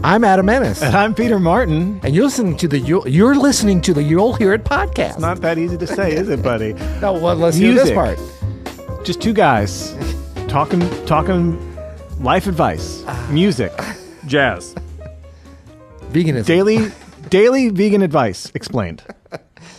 I'm Adam Ennis. And I'm Peter Martin. And you're listening to the You'll Hear It podcast. It's not that easy to say, is it, buddy? No, well, let's hear this part. Just two guys talking life advice, music, jazz. Veganism. Daily vegan advice explained.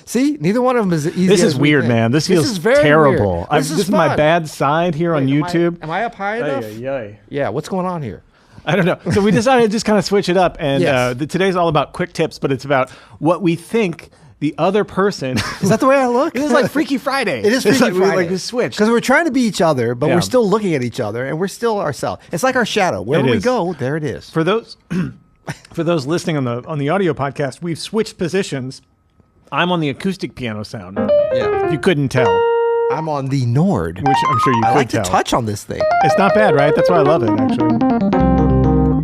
See, neither one of them is easy. This is weird, man. This feels terrible. This is my bad side here on YouTube. Am I up high enough? Yeah, what's going on here? I don't know. So we decided to just kind of switch it up. And yes. Today's all about quick tips, but it's about what we think the other person... Is that the way I look? It is like Freaky Friday. It is Freaky Friday. We like switch. Because we're trying to be each other, but we're still looking at each other, and we're still ourselves. It's like our shadow. Wherever we go, there it is. For those listening on the audio podcast, we've switched positions. I'm on the acoustic piano sound. Yeah. You couldn't tell. I'm on the Nord. Which I'm sure you could tell. I like to touch on this thing. It's not bad, right? That's why I love it, actually.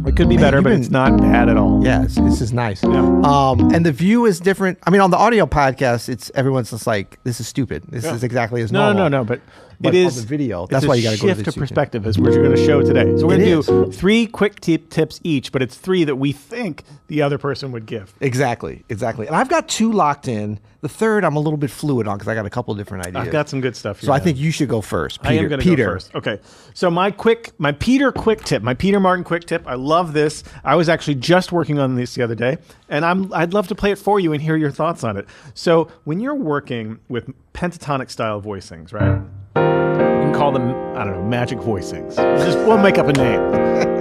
It could be better, but it's not bad at all. Yeah, this is nice. Yeah. And the view is different. I mean, on the audio podcast, everyone's just like, this is stupid. This is exactly as normal. No, but it is on the video. That's why you got to go to the shift of perspective is what you're going to show today. So we're going to do 3 quick tips each, but it's 3 that we think the other person would give. Exactly. And I've got 2 locked in. The third, I'm a little bit fluid on because I got a couple of different ideas. I've got some good stuff here. So I think you should go first. Peter. I am going to go first. Okay. So my Peter quick tip, my Peter Martin quick tip. I love this. I was actually just working on this the other day, and I'd love to play it for you and hear your thoughts on it. So when you're working with pentatonic style voicings, right? You can call them, I don't know, magic voicings. We'll make up a name,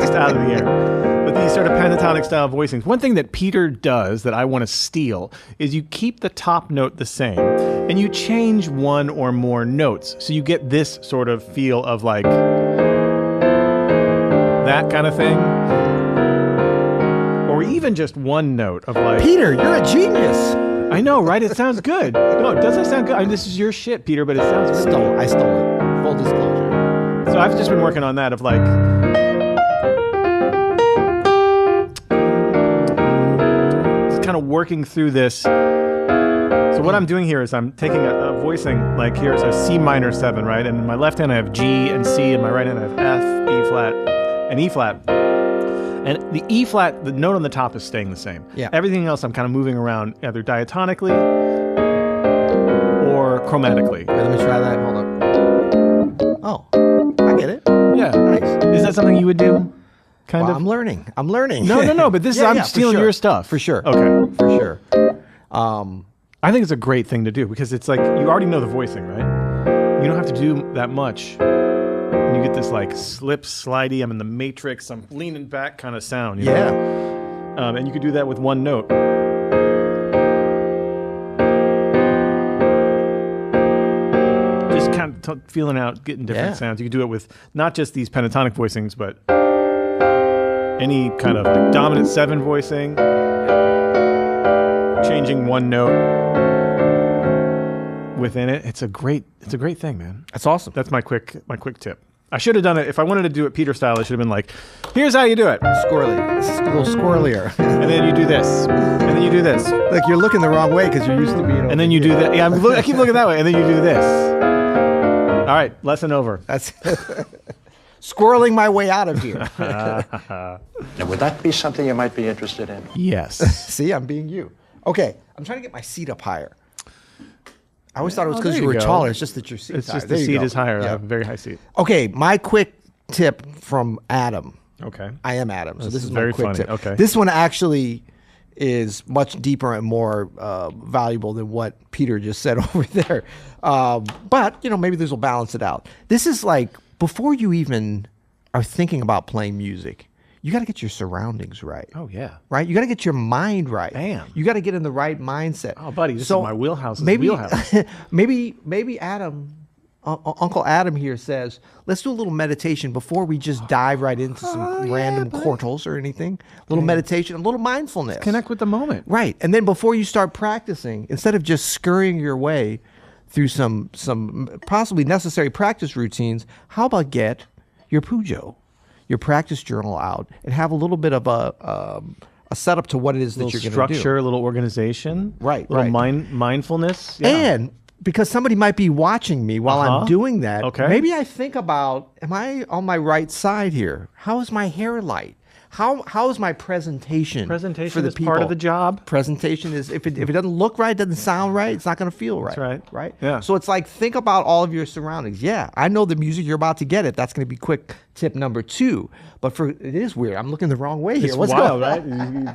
just out of the air. But these sort of pentatonic style voicings, one thing that Peter does that I want to steal is you keep the top note the same and you change one or more notes. So you get this sort of feel of like that kind of thing. Or even just one note of like... Peter, you're a genius. I know, right? It sounds good. No, it doesn't sound good. I mean, this is your shit, Peter, but it sounds really good. I stole it. Full disclosure. So I've just been working on that of like... kind of working through this. So what I'm doing here is I'm taking a voicing, like here's a C minor 7, right? And in my left hand I have G and C, and my right hand I have F, E flat, and E flat. And the E flat, the note on the top is staying the same. Yeah. Everything else I'm kind of moving around either diatonically or chromatically. Wait, let me try that. Hold up. Oh, I get it. Yeah. Nice. Is that something you would do? Kind of. I'm learning. No, but this is I'm stealing your stuff. For sure. Okay. For sure. I think it's a great thing to do because it's like you already know the voicing, right? You don't have to do that much. And you get this like slip, slidey, I'm in the Matrix, I'm leaning back kind of sound. You know? And you could do that with one note. Just kind of feeling out, getting different sounds. You could do it with not just these pentatonic voicings, but any kind of like dominant 7 voicing, changing one note within it. It's a great thing, man. That's awesome. That's my quick tip. I should have done it if I wanted to do it Peter style. I should have been like, here's how you do it. Squirrely. It's a little squirrelier. And then you do this. And then you do this. Like you're looking the wrong way because you're used to being. And then you do that. Yeah, I keep looking that way. And then you do this. All right, lesson over. That's squirreling my way out of here. Now, would that be something you might be interested in? Yes. See, I'm being you. Okay, I'm trying to get my seat up higher. I always thought it was because there you were you go. taller. It's just that your seat is higher. It's just the seat is higher. I have a very high seat. Okay, my quick tip from Adam. Okay. I am Adam, so this is my very quick funny. tip. Okay. This one actually is much deeper and more valuable than what Peter just said over there. But, maybe this will balance it out. This is like, before you even are thinking about playing music, you got to get your surroundings right. Oh, yeah. Right? You got to get your mind right. Damn. You got to get in the right mindset. Oh, buddy, this is my wheelhouse. Maybe Adam, Uncle Adam here says, let's do a little meditation before we just dive right into some random chortals or anything. A little meditation, a little mindfulness. Connect with the moment. Right. And then before you start practicing, instead of just scurrying your way through some possibly necessary practice routines, how about get your Pujo, your practice journal out, and have a little bit of a setup to what it is that you're going to do. Structure, a little organization. Right. A little mindfulness. Yeah. And because somebody might be watching me while I'm doing that, okay. Maybe I think about, am I on my right side here? How is my hair light? how is my presentation? Presentation for the is people? part of the job. Presentation is if it doesn't look right, doesn't sound right, it's not going to feel right. That's right. Right. Yeah. So it's like think about all of your surroundings. Yeah, I know the music you're about to get it. That's going to be quick tip number 2. But it is weird. I'm looking the wrong way here. It's What's wild, going on? right?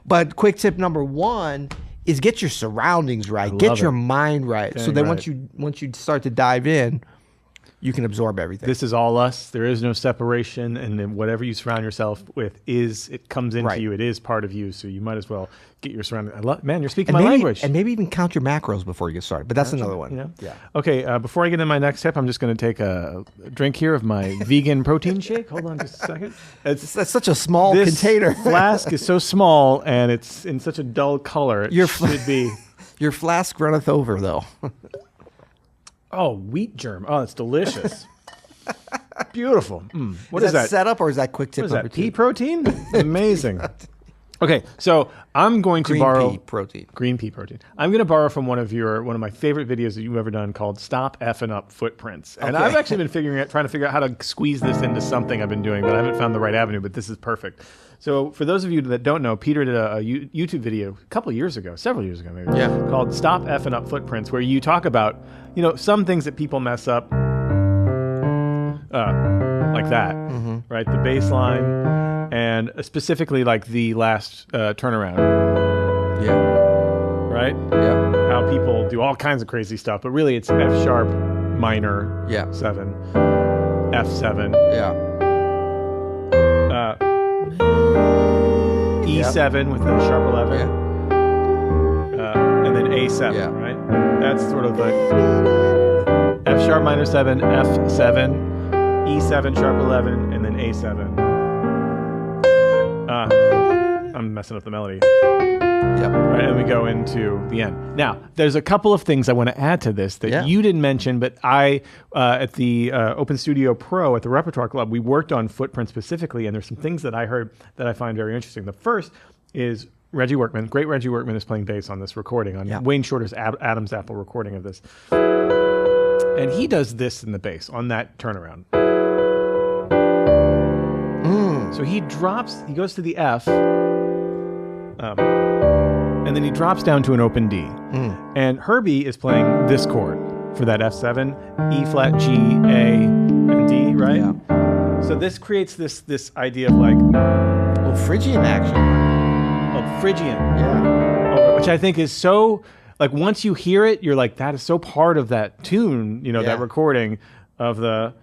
But quick tip number 1 is get your surroundings right. Get love your it. mind right. So Dang then right. once you start to dive in, you can absorb everything. This is all us. There is no separation, and then whatever you surround yourself with it comes into Right. you. It is part of you. So you might as well get your surroundings. Man, you're speaking and my maybe, language. And maybe even count your macros before you get started. But that's another one. You know? Yeah. Okay. Before I get into my next tip, I'm just going to take a drink here of my vegan protein shake. Hold on just a second. That's such a small This container. flask is so small, and it's in such a dull color. It should be. Your flask runneth over, though. Oh, wheat germ. Oh, it's delicious. Beautiful. What is is that? setup or is that quick tip What is number that? Pea 2? protein? Amazing. Okay, so I'm going to Green borrow pea protein. green pea protein. I'm going to borrow from one of my favorite videos that you've ever done called "Stop Effing Up Footprints," and Okay. I've actually been trying to figure out how to squeeze this into something I've been doing, but I haven't found the right avenue. But this is perfect. So for those of you that don't know, Peter did a YouTube video several years aago, maybe, Yeah. called "Stop Effing Up Footprints," where you talk about some things that people mess up, like that, right? The bass line. And specifically, like the last turnaround, Yeah. right? Yeah. How people do all kinds of crazy stuff, but really it's F sharp minor Yeah. 7, F7, Yeah. E7 with a sharp 11, and then A7, Yeah. right? That's sort of like F sharp minor 7, F7, E7 sharp 11, and then A7. I'm messing up the melody. Yep. Right, and we go into the end. Now, there's a couple of things I want to add to this that you didn't mention, but I, at the Open Studio Pro at the Repertoire Club, we worked on footprint specifically, and there's some things that I heard that I find very interesting. The first is Reggie Workman. Great Reggie Workman is playing bass on this recording, on Wayne Shorter's Adam's Apple recording of this. And he does this in the bass on that turnaround. So he goes to the F, and then he drops down to an open D. And Herbie is playing this chord for that F7, E flat, G, A, and D, right? Yeah. So this creates this idea of like A little Phrygian action. Phrygian, Yeah. which I think is so, like once you hear it, you're like, that is so part of that tune, that recording of the,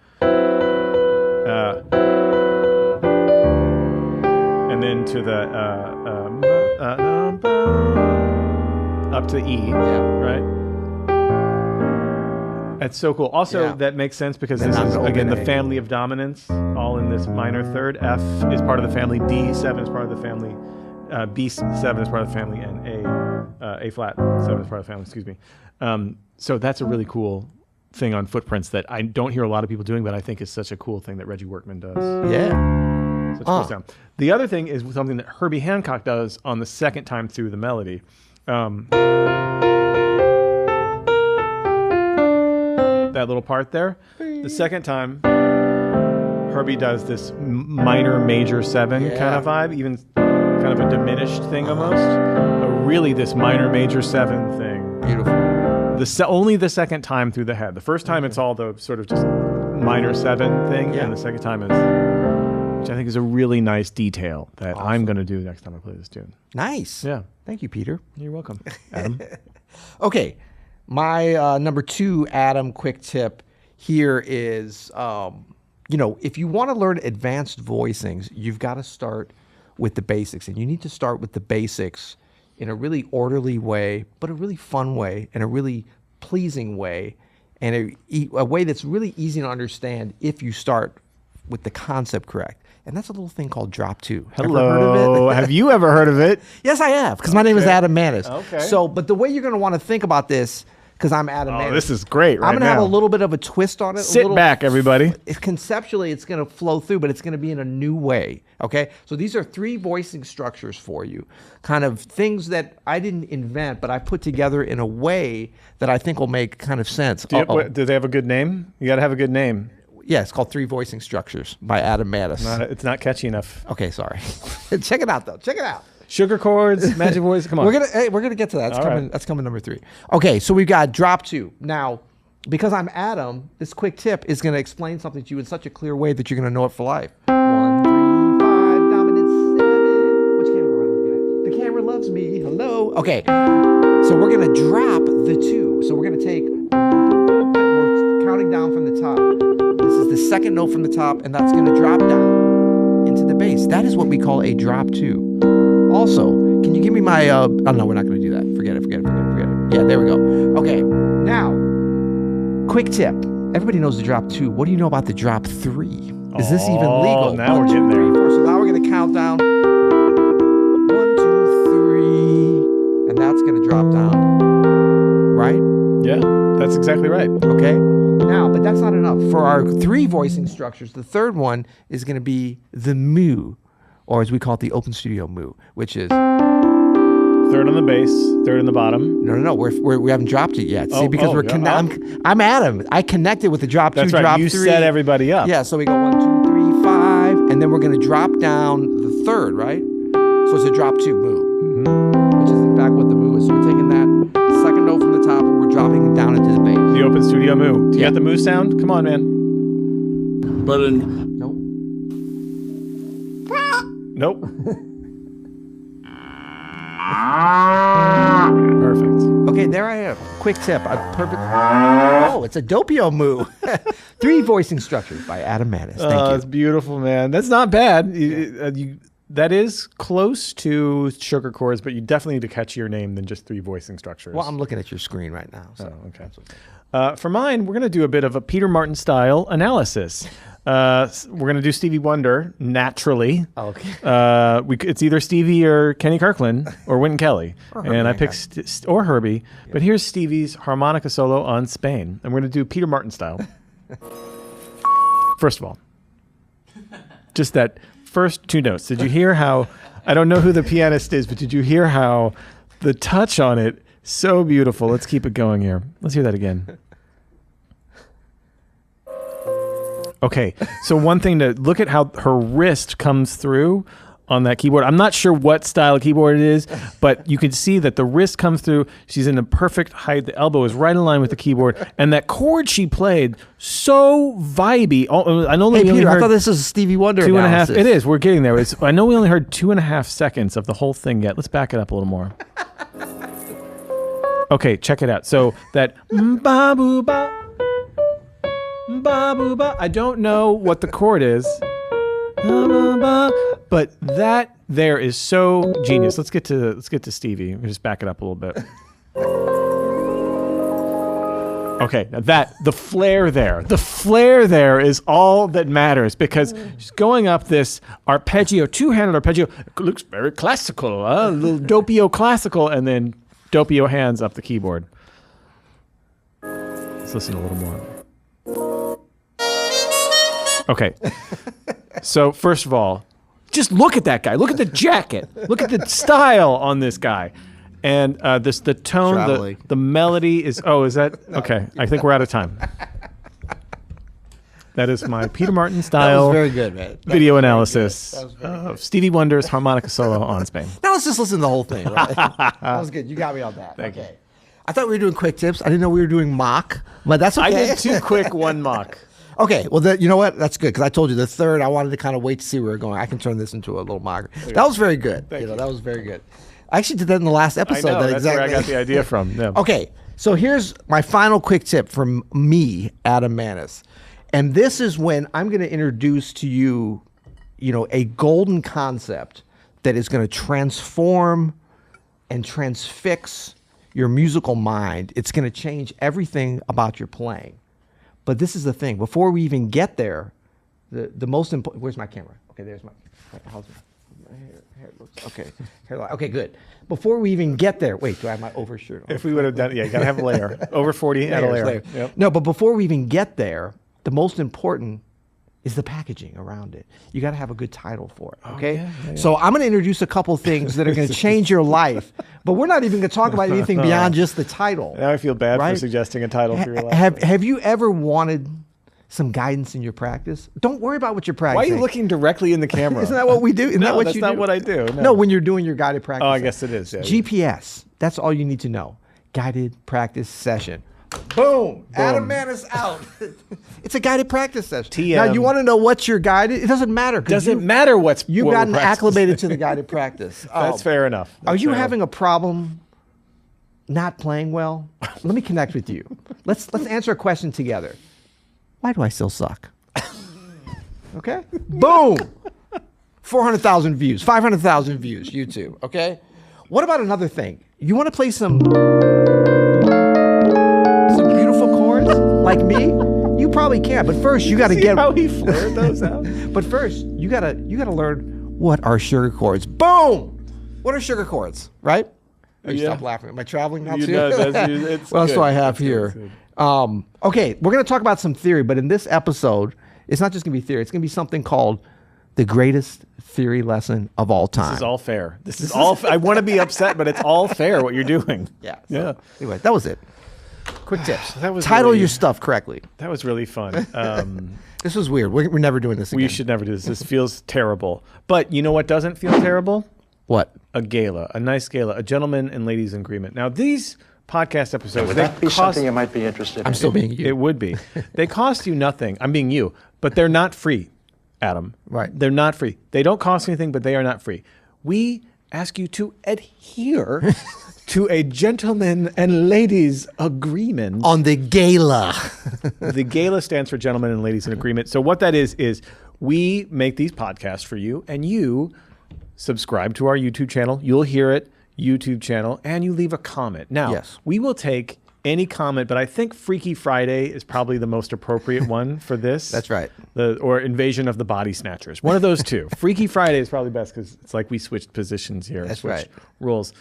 and then to the up to E, right? That's so cool. Also, that makes sense because this is, again, the family of dominants, all in this minor third. F is part of the family, D7 is part of the family, B7 is part of the family, and A flat 7 is part of the family, excuse me. So that's a really cool thing on footprints that I don't hear a lot of people doing, but I think is such a cool thing that Reggie Workman does. Yeah. Such a cool sound. The other thing is something that Herbie Hancock does on the second time through the melody. That little part there. The second time, Herbie does this minor major 7 kind of vibe, even kind of a diminished thing almost, but really this minor major 7 thing. Beautiful. Only the second time through the head. The first time it's all the sort of just minor 7 thing, and the second time is, which I think is a really nice detail that I'm going to do next time I play this tune. Nice. Yeah. Thank you, Peter. You're welcome, Adam. Okay. My number 2, Adam, quick tip here is, if you want to learn advanced voicings, you've got to start with the basics. And you need to start with the basics in a really orderly way, but a really fun way, and a really pleasing way, and a way that's really easy to understand if you start with the concept correct. And that's a little thing called drop 2. Hello. Ever heard of it? Have you ever heard of it? Yes, I have, because my name is Adam Manis. Okay. So, but the way you're going to want to think about this, because I'm Adam Manis. This is great right I'm going to now. have a little bit of a twist on it. Sit back, everybody. Conceptually, it's going to flow through, but it's going to be in a new way. Okay? So these are 3 voicing structures for you. Kind of things that I didn't invent, but I put together in a way that I think will make kind of sense. Do they have a good name? You got to have a good name. Yeah, it's called Three Voicing Structures by Adam Mattis. It's not catchy enough. Okay, sorry. Check it out though. Check it out. Sugar chords, magic voice. Come on. We're gonna get to that. That's coming number 3. Okay, so we've got drop 2 now. Because I'm Adam, this quick tip is going to explain something to you in such a clear way that you're going to know it for life. 1, 3, 5, dominant 7. Which camera am I looking at? The camera loves me. Hello. Okay, so we're going to drop the 2. So we're going to take, we're counting down from the top. This is the second note from the top, and that's going to drop down into the bass. That is what we call a drop 2. Also, can you give me my, oh no, we're not going to do that. Forget it. Yeah, there we go. Okay, now, quick tip. Everybody knows the drop 2. What do you know about the drop 3? Is this even legal? Now we're getting there. 3, 4. So now we're going to count down. 1, 2, 3. And that's going to drop down. Right? Yeah, that's exactly right. Okay. Now, but that's not enough. For our 3 voicing structures, the third one is going to be the mu, or as we call it, the open studio mu, which is... Third on the bass, third on the bottom. No. We haven't dropped it yet. See, because yeah. I'm Adam. I connected with the drop 2, That's right. drop You 3. set everybody up. Yeah, so we go 1, 2, 3, 5, and then we're going to drop down the third, right? So it's a drop 2 mu, which is in fact what the mu is. So we're taking that second note from the top and we're dropping it down into the bass. The open studio mu. Do you got the mu sound? Come on, man. Nope. Perfect. Okay, there I am. Quick tip. It's a doppio mu. 3 voicing structures by Adam Mattis. Thank you. That's beautiful, man. That's not bad. That is close to sugar chords, but you definitely need to catch your name than just 3 voicing structures. Well, I'm looking at your screen right now. So. Oh, okay. For mine, we're going to do a bit of a Peter Martin style analysis. We're going to do Stevie Wonder naturally. Okay. It's either Stevie or Kenny Kirkland or Wynton Kelly. And I picked or Herbie. Yeah. But here's Stevie's harmonica solo on Spain. And we're going to do Peter Martin style. First of all, just that first 2 notes. Did you hear how, I don't know who the pianist is, but did you hear how the touch on it, so beautiful. Let's keep it going here. Let's hear that again. Okay, so one thing to look at how her wrist comes through on that keyboard. I'm not sure what style of keyboard it is, but you can see that the wrist comes through. She's in the perfect height. The elbow is right in line with the keyboard. And that chord she played, so vibey. I know Peter, I thought this was Stevie Wonder 2.5. It is. We're getting there. I know we only heard 2.5 seconds of the whole thing yet. Let's back it up a little more. Okay, check it out. So that ba-boo-ba. Ba-boo-ba. I don't know what the chord is, but that there is so genius. Let's get to Stevie. We'll just back it up a little bit. Okay, now the flair there is all that matters, because she's going up this arpeggio, 2-handed arpeggio. It looks very classical, a little doppio classical, and then doppio hands up the keyboard. Let's listen a little more. Okay, so first of all, just look at that guy. Look at the jacket. Look at the style on this guy. And the tone, the melody is, is that? Okay, I think we're out of time. That is my Peter Martin style That was very good, man. video analysis of Stevie Wonder's harmonica solo on Spain. Now let's just listen to the whole thing, right? That was good. You got me on that. Thank you. I thought we were doing quick tips. I didn't know we were doing mock, but that's okay. I did 2 quick, 1 mock. Okay, well, you know what? That's good, because I told you the third, I wanted to kind of wait to see where we're going. I can turn this into a little mock. That was very good. Thank you. That was very good. I actually did that in the last episode. I know, that's where I got the idea from. Yeah. Okay, so here's my final quick tip from me, Adam Mattis. And this is when I'm going to introduce to you, a golden concept that is going to transform and transfix your musical mind. It's going to change everything about your playing. But this is the thing. Before we even get there, the most important... Where's my camera? Okay, there's my... How's my hair looks... Okay. Hairline. Okay, good. Before we even get there... Wait, do I have my overshirt on? If we would have done... Yeah, you got to have a layer. Over 40, add a layer. Yep. No, but before we even get there, the most important is the packaging around it. You got to have a good title for it, okay? Yeah. So I'm going to introduce a couple things that are going to change your life, but we're not even going to talk about anything beyond just the title. Now I feel bad for suggesting a title for your life. Have you ever wanted some guidance in your practice, don't worry about what you're Why are practicing. you looking directly in the camera? Isn't that what we do? Isn't that what that's you not do? what I do. No, when you're doing your guided practice. Oh, I guess it is. Yeah. GPS. That's all you need to know. Guided practice session. Boom. Adam Man is out. It's a guided practice session. TM. Now, you want to know what's your guided? It doesn't matter. Doesn't matter what You've we're gotten practicing. acclimated to the guided practice. That's fair enough. Are you having a problem not playing well? Let me connect with you. Let's answer a question together. Why do I still suck? Okay? Boom. 400,000 views, 500,000 views, YouTube. Okay? What about another thing? You want to play some beautiful chords like me? You probably can, but first you got to get how he flared those out. But first, you gotta learn what are sugar chords. Boom! What are sugar chords, right? Oh, you stop laughing. Am I traveling now too? It's What else good. do I have here? Okay, we're gonna talk about some theory, but in this episode, it's not just gonna be theory. It's gonna be something called the greatest theory lesson of all time. This is all fair. This is all. I want to be upset, but it's all fair what you're doing. Yeah. Yeah. Anyway, that was it. Quick tips. That was Title really- your stuff correctly. That was really fun. This was weird. We're never doing this again. We should never do this. This feels terrible. But you know what doesn't feel terrible? What? A gala, a nice gala, a gentleman and ladies agreement. Now these podcast episodes, Would they that be cost, something you might be interested in? I'm still being you. It would be. They cost you nothing. I'm being you, but they're not free, Adam. Right. They're not free. They don't cost anything, but they are not free. We ask you to adhere to a gentleman and ladies agreement. On the gala. The gala stands for gentlemen and ladies in agreement. So what that is we make these podcasts for you, and you subscribe to our YouTube channel. You'll hear it, YouTube channel, and you leave a comment. Now, Yes. we will take any comment, but I think Freaky Friday is probably the most appropriate one for this. That's right. Or Invasion of the Body Snatchers. One of those two. Freaky Friday is probably best because it's like we switched positions here. That's switched right. Rules.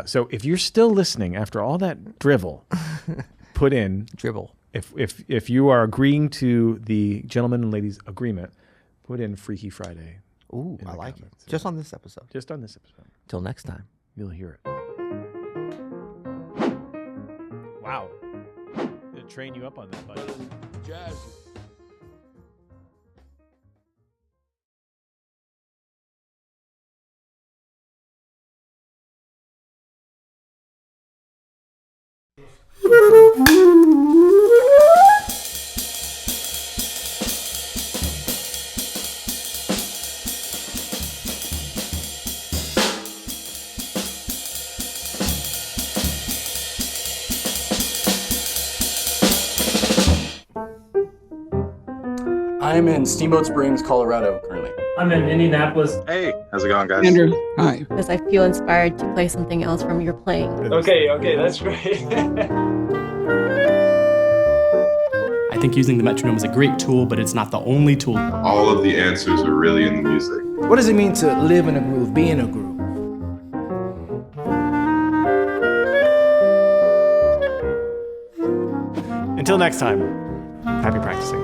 So if you're still listening after all that drivel, put in Dribble. if you are agreeing to the gentleman and ladies agreement, put in Freaky Friday. Ooh, I the like comments. it. Just on this episode. Just on this episode. Till next time. You'll hear it. Wow. It'll train you up on that, buddy. Jazz. I'm in Steamboat Springs, Colorado currently. I'm in Indianapolis. Hey, how's it going, guys? Andrew, hi. because I feel inspired to play something else from your playing. Okay, that's great. I think using the metronome is a great tool, but it's not the only tool. All of the answers are really in the music. What does it mean to live in a groove, be in a groove? Until next time, happy practicing.